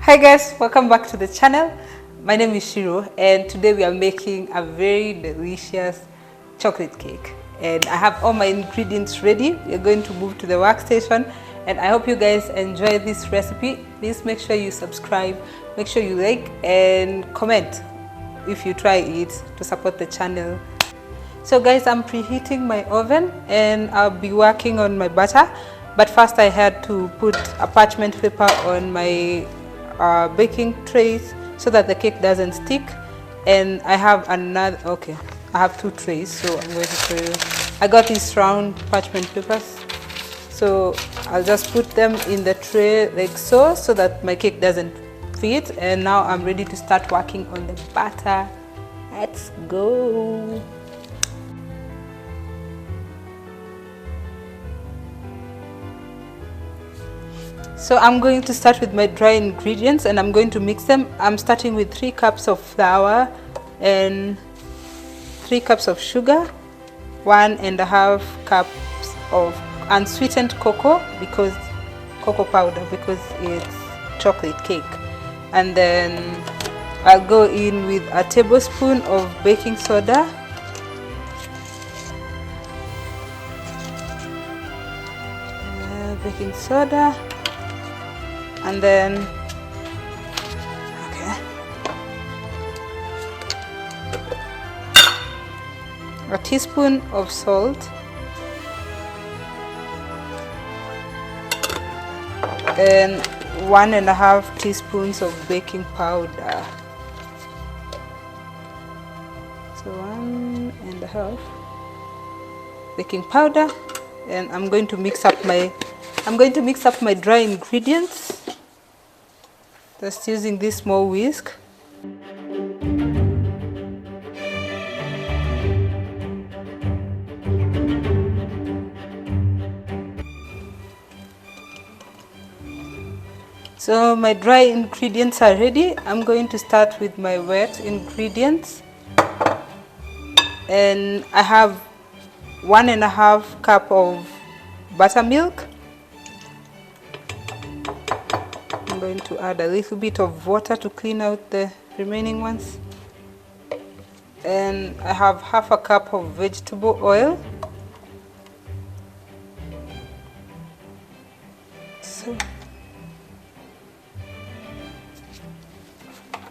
Hi guys, welcome back to the channel. My name is Sheeroh and today we are making a very delicious chocolate cake. And I have all my ingredients ready. We're going to move to the workstation and I hope you guys enjoy this recipe. Please make sure you subscribe, make sure you like and comment if you try it to support the channel. So guys, I'm preheating my oven and I'll be working on my butter. But first I had to put a parchment paper on my baking trays so that the cake doesn't stick. And I have another, okay, I have two trays, so I'm going to show you. I got these round parchment papers, so I'll just put them in the tray like so that my cake doesn't fit. And now I'm ready to start working on the batter. Let's go. So I'm going to start with my dry ingredients and I'm going to mix them. I'm starting with 3 cups of flour and 3 cups of sugar, 1.5 cups of unsweetened cocoa powder because it's chocolate cake. And then I'll go in with a tablespoon of baking soda, and then a teaspoon of salt, and 1.5 teaspoons of baking powder. So 1.5 baking powder, and I'm going to mix up my dry ingredients just using this small whisk. So my dry ingredients are ready. I'm going to start with my wet ingredients, and I have 1.5 cup of buttermilk. I'm going to add a little bit of water to clean out the remaining ones, and I have 1/2 cup of vegetable oil. So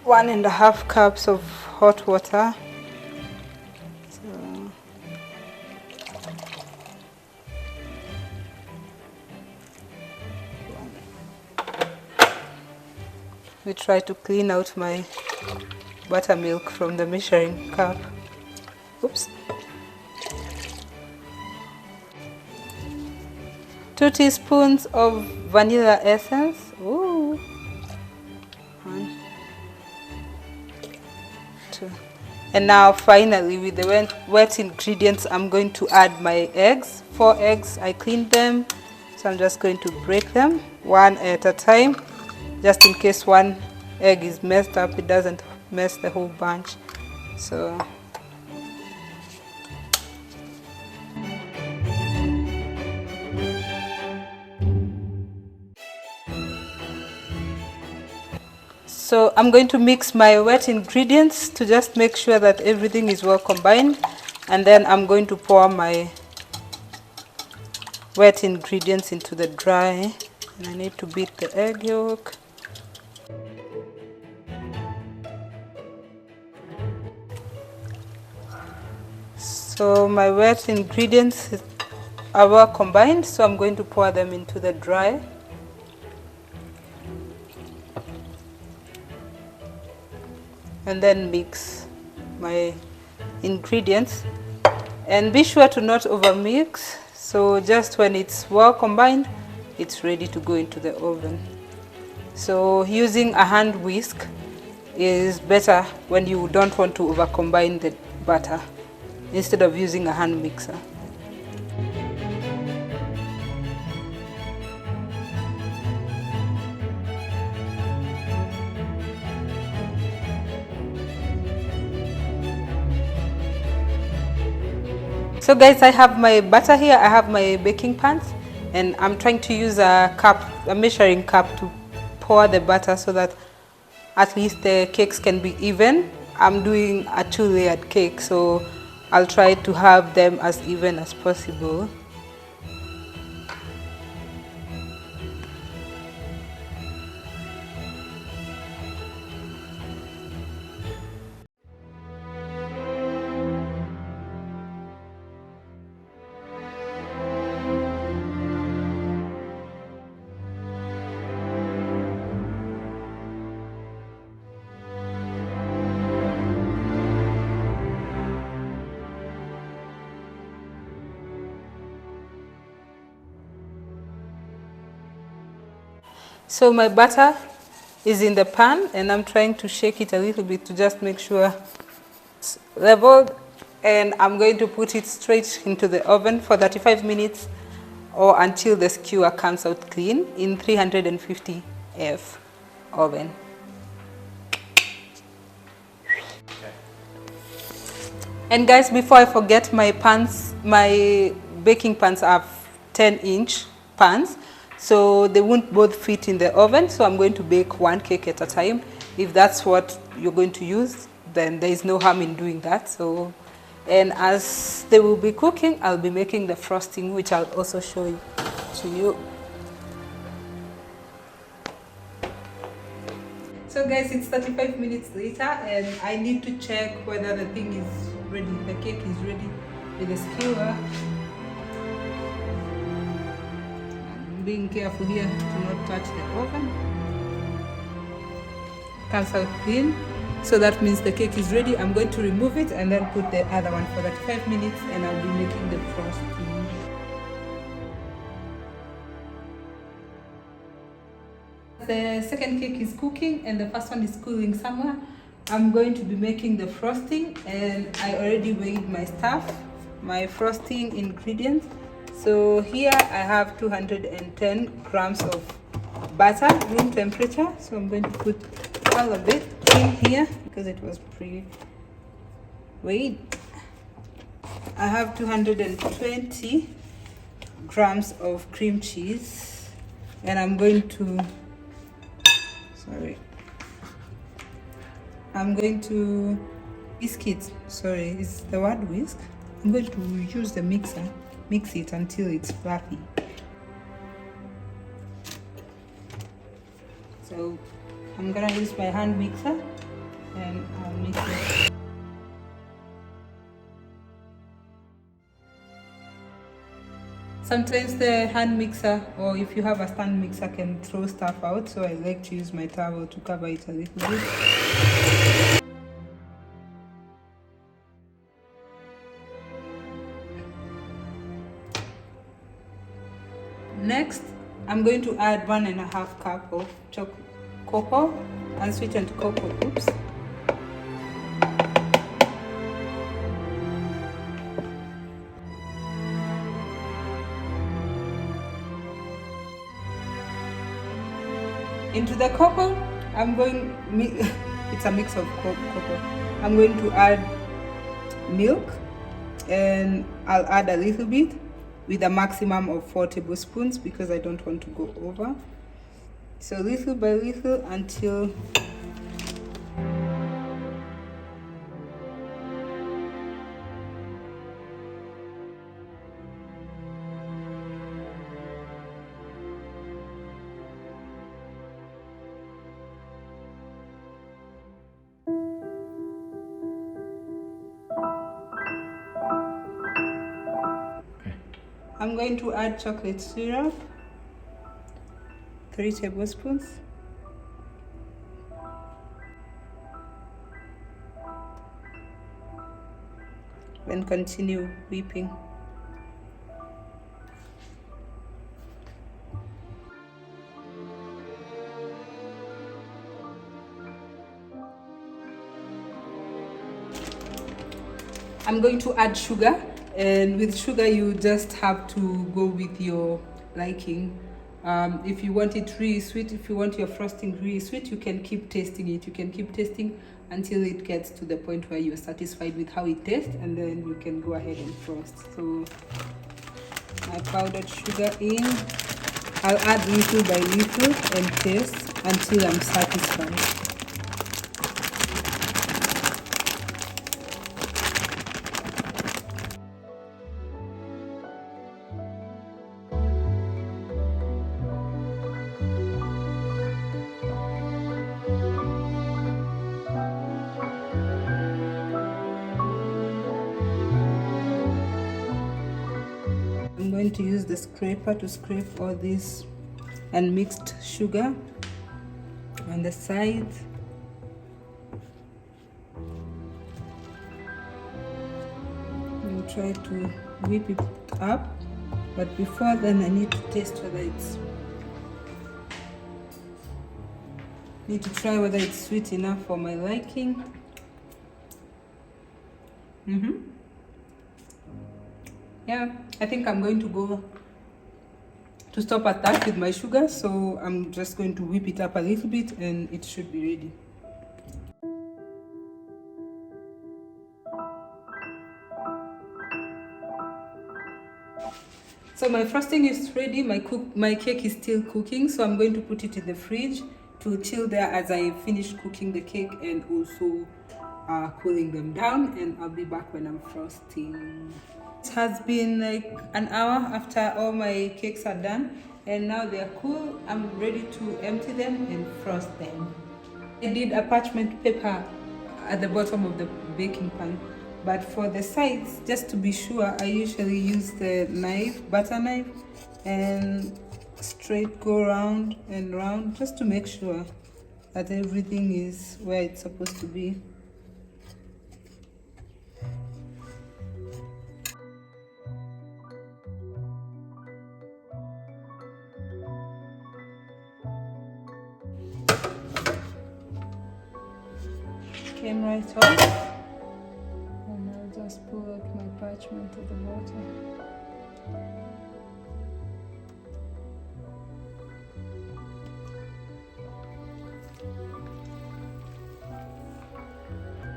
1.5 cups of hot water. We try to clean out my buttermilk from the measuring cup. Oops. 2 teaspoons of vanilla essence. Ooh. 1, 2. And now finally with the wet ingredients, I'm going to add my eggs. 4 eggs, I cleaned them. So I'm just going to break them one at a time, just in case one egg is messed up, it doesn't mess the whole bunch. So I'm going to mix my wet ingredients to just make sure that everything is well combined, and then I'm going to pour my wet ingredients into the dry. And I need to beat the egg yolk. So my wet ingredients are well combined, so I'm going to pour them into the dry. And then mix my ingredients. And be sure to not overmix, so just when it's well combined, it's ready to go into the oven. So using a hand whisk is better when you don't want to over combine the batter, instead of using a hand mixer. So guys, I have my butter here, I have my baking pans, and I'm trying to use a measuring cup to pour the butter so that at least the cakes can be even. I'm doing a 2-layered cake, so I'll try to have them as even as possible. So my butter is in the pan and I'm trying to shake it a little bit to just make sure it's leveled, and I'm going to put it straight into the oven for 35 minutes or until the skewer comes out clean in 350 F oven. And guys, before I forget, my baking pans are 10-inch pans, so they won't both fit in the oven, so I'm going to bake one cake at a time. If that's what you're going to use, then there is no harm in doing that. So, and as they will be cooking, I'll be making the frosting, which I'll also show you to you. So guys, it's 35 minutes later and I need to check whether the thing is ready, the cake is ready with the skewer. I'm being careful here to not touch the oven. Comes out clean. So that means the cake is ready. I'm going to remove it and then put the other one for 35 minutes and I'll be making the frosting. The second cake is cooking and the first one is cooling somewhere. I'm going to be making the frosting and I already weighed my stuff, my frosting ingredients. So here I have 210 grams of butter, room temperature. So I'm going to put all of it in here because it was pre-weighed. I have 220 grams of cream cheese and I'm going to whisk it. Sorry, is the word whisk? I'm going to use the mixer, mix it until it's fluffy. So I'm gonna use my hand mixer and I'll mix it. Sometimes the hand mixer, or if you have a stand mixer, can throw stuff out, so I like to use my towel to cover it a little bit. Next, I'm going to add 1.5 cup of cocoa, unsweetened cocoa. Oops. Into the cocoa, it's a mix of cocoa. I'm going to add milk and I'll add a little bit with a maximum of 4 tablespoons because I don't want to go over. So little by little until I'm going to add chocolate syrup, 3 tablespoons. Then continue whipping. I'm going to add sugar. And with sugar, you just have to go with your liking. If you want it really sweet, if you want your frosting really sweet, you can keep tasting it. You can keep tasting until it gets to the point where you're satisfied with how it tastes, and then you can go ahead and frost. So my powdered sugar in. I'll add little by little and taste until I'm satisfied. going to use the scraper to scrape all this unmixed sugar on the sides. And try to whip it up, but before then I need to taste whether it's sweet enough for my liking. Yeah, I think I'm going to stop at that with my sugar, so I'm just going to whip it up a little bit and it should be ready. So my frosting is ready. My cake is still cooking, so I'm going to put it in the fridge to chill there as I finish cooking the cake and also cooling them down, and I'll be back when I'm frosting. It has been like an hour after all my cakes are done, and now they're cool. I'm ready to empty them and frost them. I did a parchment paper at the bottom of the baking pan, but for the sides, just to be sure, I usually use the butter knife, and straight go round and round just to make sure that everything is where it's supposed to be. Came right off, and I'll just pull out my parchment at the bottom.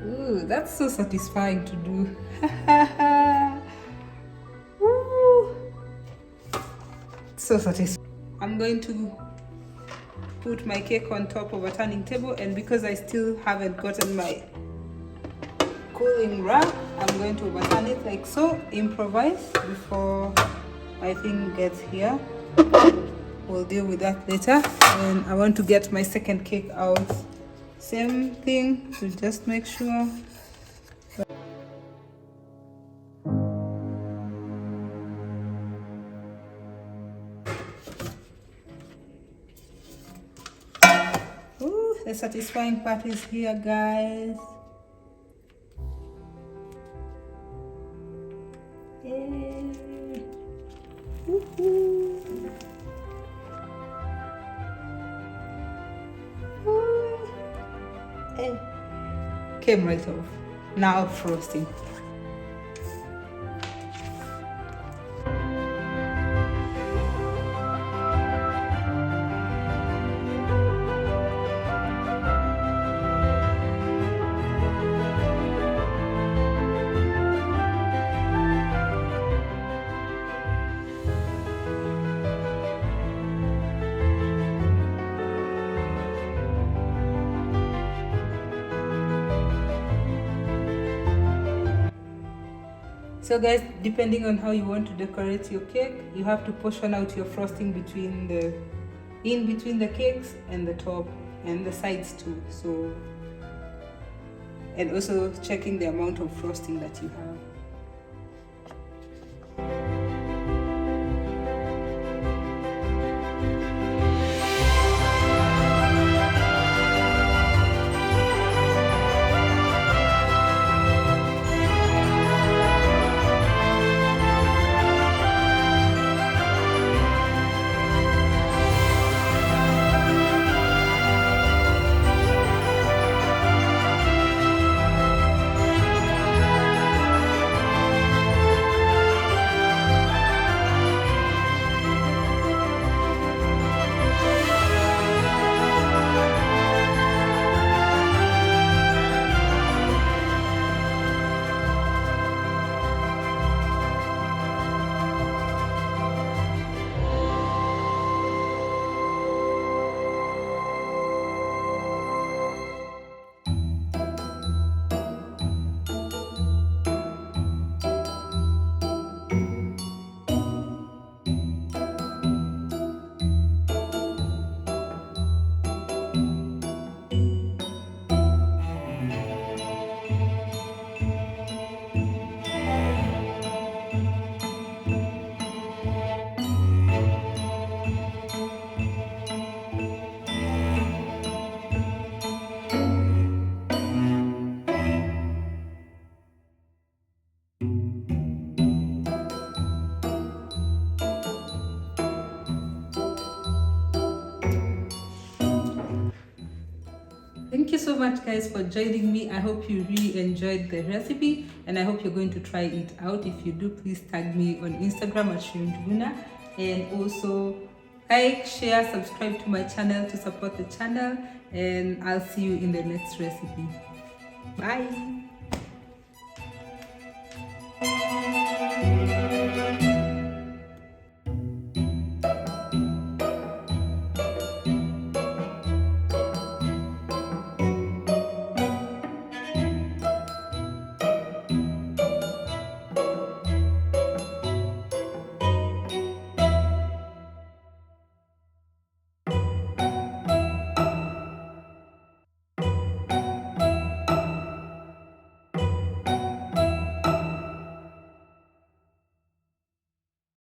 Ooh, that's so satisfying to do. Ooh. So satisfying. I'm going to put my cake on top of a turning table, and because I still haven't gotten my cooling rack, I'm going to overturn it like so, improvise before my thing gets here. We'll deal with that later. And I want to get my second cake out. Same thing, to just make sure. Ooh, the satisfying part is here, guys. Yay. Woohoo. Hey. Came right off. Now frosting. So guys, depending on how you want to decorate your cake, you have to portion out your frosting in between the cakes and the top and the sides too. So, and also checking the amount of frosting that you have. Thank you so much guys for joining me. I hope you really enjoyed the recipe and I hope you're going to try it out. If you do, please tag me on Instagram at Njuguna, and also like, share, subscribe to my channel to support the channel, and I'll see you in the next recipe. Bye.